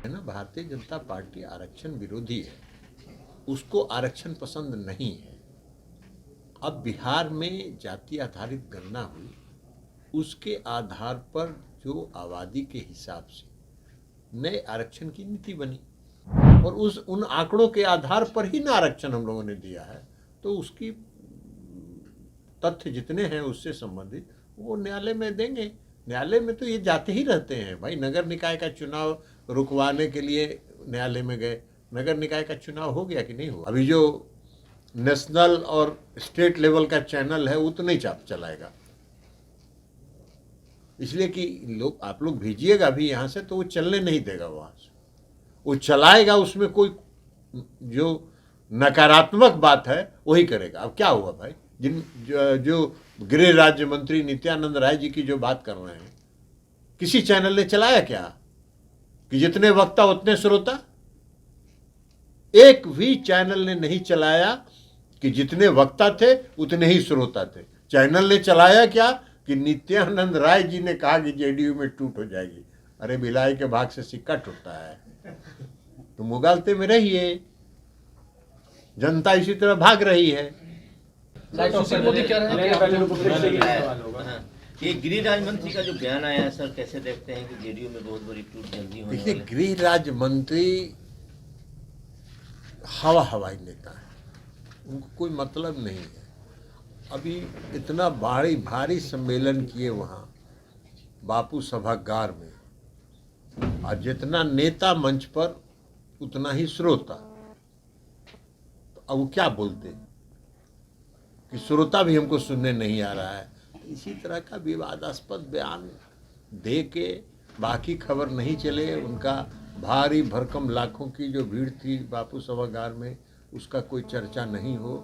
है ना, भारतीय जनता पार्टी आरक्षण विरोधी है, उसको आरक्षण पसंद नहीं है। अब बिहार में जाति आधारित गणना हुई, उसके आधार पर जो आबादी के हिसाब से नए आरक्षण की नीति बनी और उन आंकड़ों के आधार पर ही ना आरक्षण हम लोगों ने दिया है। तो उसकी तथ्य जितने हैं उससे संबंधित वो न्यायालय में देंगे। न्यायालय में तो ये जाते ही रहते हैं भाई। नगर निकाय का चुनाव रुकवाने के लिए न्यायालय में गए, नगर निकाय का चुनाव हो गया कि नहीं हुआ? अभी जो नेशनल और स्टेट लेवल का चैनल है वो तो नहीं चलाएगा, इसलिए कि आप लोग भेजिएगा अभी यहाँ से तो वो चलने नहीं देगा वहाँ से। वो चलाएगा, उसमें कोई जो नकारात्मक बात है वही करेगा। अब क्या हुआ भाई, जो गृह राज्य मंत्री नित्यानंद राय जी की जो बात कर रहे हैं, किसी चैनल ने चलाया क्या कि जितने वक्ता उतने श्रोता? एक भी चैनल ने नहीं चलाया कि जितने वक्ता थे उतने ही श्रोता थे। चैनल ने चलाया क्या कि नित्यानंद राय जी ने कहा कि जेडीयू में टूट हो जाएगी। अरे बिलाई के भाग से सिक्का टूटता है तो मुगालते में रहिए, जनता इसी तरह भाग रही है। सुशील मोदी कह रहे हैं ये गृह राज्य मंत्री का जो बयान आया है सर, कैसे देखते हैं कि जेडीयू में बहुत बड़ी टूट जल्दी होने वाली है? देखिए, गृह राज्य मंत्री हवाई नेता है, उनको कोई मतलब नहीं है। अभी इतना भारी सम्मेलन किए वहाँ बापू सभागार में, और जितना नेता मंच पर उतना ही श्रोता। तो अब वो क्या बोलते कि श्रोता भी हमको सुनने नहीं आ रहा है। इसी तरह का विवादास्पद बयान दे के बाकी खबर नहीं चले। उनका भारी भरकम लाखों की जो भीड़ थी बापू सभागार में, उसका कोई चर्चा नहीं हो।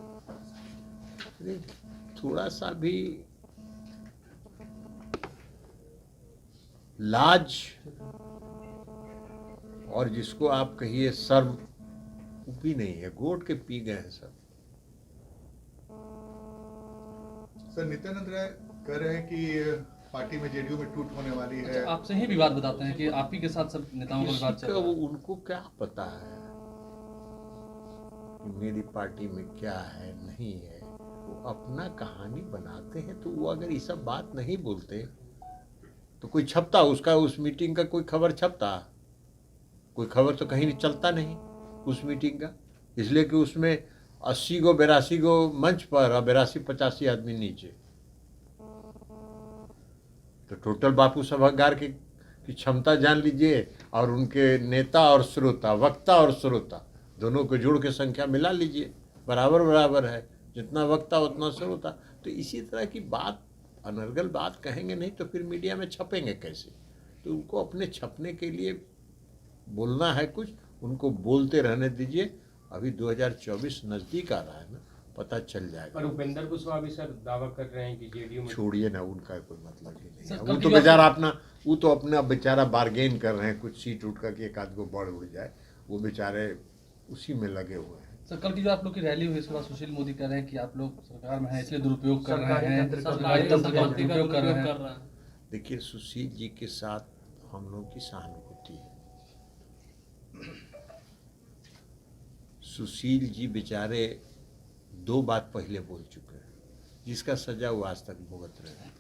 थोड़ा सा भी लाज और जिसको आप कहिए शर्म भी नहीं है, घोट के पी गए हैं सब। सर, नित्यानंद राय कह रहे हैं कि पार्टी में जेडीयू में टूट होने वाली है। अच्छा, आपसे ही विवाद बताते हैं कि आप ही के साथ सब नेताओं का विवाद चल रहा है। उनको क्या पता है कि मेरी पार्टी में क्या है नहीं है? वो अपना कहानी बनाते हैं। तो वो अगर ये सब बात नहीं बोलते तो कोई छपता उसका, उस मीटिंग का कोई खबर छपता? कोई खबर तो कहीं चलता नहीं उस मीटिंग का, इसलिए कि उसमें 80 गो 82 गो मंच पर और 82-85 आदमी नीचे। तो टोटल बापू सभागार की क्षमता जान लीजिए, और उनके नेता और श्रोता, वक्ता और श्रोता दोनों को जोड़ के संख्या मिला लीजिए, बराबर बराबर है। जितना वक्ता उतना श्रोता। तो इसी तरह की बात, अनर्गल बात कहेंगे नहीं तो फिर मीडिया में छपेंगे कैसे? तो उनको अपने छपने के लिए बोलना है कुछ, उनको बोलते रहने दीजिए। अभी 2024 नजदीक आ रहा है ना, पता चल जाएगा। पर उपेंद्र कुशवाहा भी सर दावा कर रहे हैं कि जेडीयू में। छोड़िए ना, उनका कोई मतलब ही नहीं है। वो तो बेचारा अपना बेचारा बार्गेन कर रहे हैं, कुछ सीट उठ करके एक आध को बढ़ उड़ जाए, वो बेचारे उसी में लगे हुए हैं। सर, कल की जो आप लोग की रैली हुई इसके बाद सुशील मोदी कह रहे हैं कि आप लोग सरकार में हैं इसलिए दुरुपयोग कर रहे हैं, सरकारी तंत्र का दुरुपयोग कर रहे हैं। देखिए, सुशील जी के साथ हम लोग की सहानुभूति है। सुशील जी बेचारे 2 बात पहले बोल चुके हैं जिसका सजा वो आज तक भुगत रहे हैं।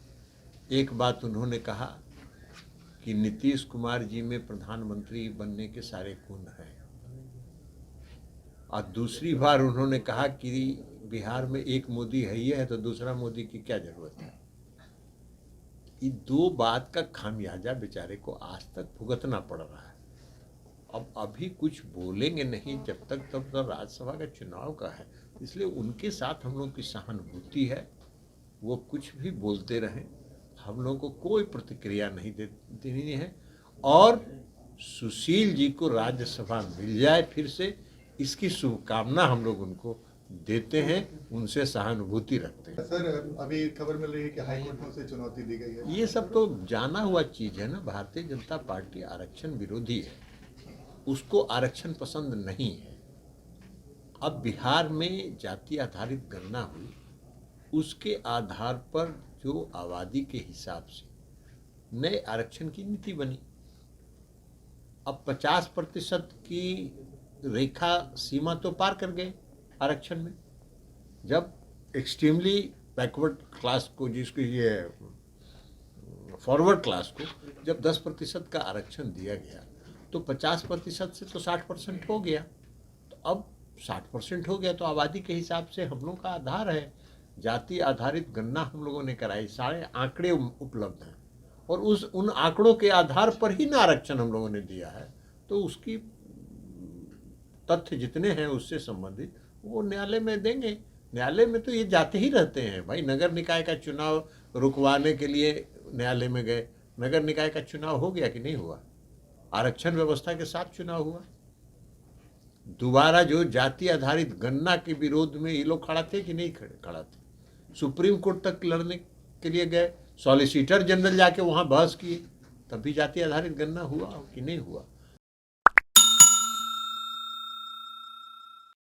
एक बात उन्होंने कहा कि नीतीश कुमार जी में प्रधानमंत्री बनने के सारे गुण हैं, और दूसरी बार उन्होंने कहा कि बिहार में एक मोदी है ही है तो दूसरा मोदी की क्या जरूरत है। ये 2 बात का खामियाजा बेचारे को आज तक भुगतना पड़ रहा है। अब अभी कुछ बोलेंगे नहीं जब तक, तब तो राज्यसभा का चुनाव का है, इसलिए उनके साथ हम लोग की सहानुभूति है। वो कुछ भी बोलते रहें, हम लोग को कोई प्रतिक्रिया नहीं देनी है। और सुशील जी को राज्यसभा मिल जाए फिर से, इसकी शुभकामना हम लोग उनको देते हैं, उनसे सहानुभूति रखते हैं। सर, अभी खबर मिल रही है कि हाईकोर्ट में उसे चुनौती दी गई है। ये सब तो जाना हुआ चीज है ना। भारतीय जनता पार्टी आरक्षण विरोधी है, उसको आरक्षण पसंद नहीं है। अब बिहार में जाति आधारित गणना हुई, उसके आधार पर जो आबादी के हिसाब से नए आरक्षण की नीति बनी। अब 50% की रेखा सीमा तो पार कर गए आरक्षण में। जब एक्सट्रीमली बैकवर्ड क्लास को, जिसको ये फॉरवर्ड क्लास को जब 10% का आरक्षण दिया गया तो 50% से तो 60% हो गया। तो अब 60% हो गया तो आबादी के हिसाब से हम लोग का आधार है, जाति आधारित गणना हम लोगों ने कराई, सारे आंकड़े उपलब्ध हैं और उन आंकड़ों के आधार पर ही ना आरक्षण हम लोगों ने दिया है। तो उसकी तथ्य जितने हैं उससे संबंधित वो न्यायालय में देंगे। न्यायालय में तो ये जाते ही रहते हैं भाई। नगर निकाय का चुनाव रुकवाने के लिए न्यायालय में गए, नगर निकाय का चुनाव हो गया कि नहीं हुआ? आरक्षण व्यवस्था के साथ चुनाव हुआ। दोबारा जो जाति आधारित गणना के विरोध में ये लोग खड़ा थे कि नहीं खड़ा थे? सुप्रीम कोर्ट तक लड़ने के लिए गए, सॉलिसिटर जनरल जाके वहाँ बहस किए, तब भी जाति आधारित गणना हुआ कि नहीं हुआ?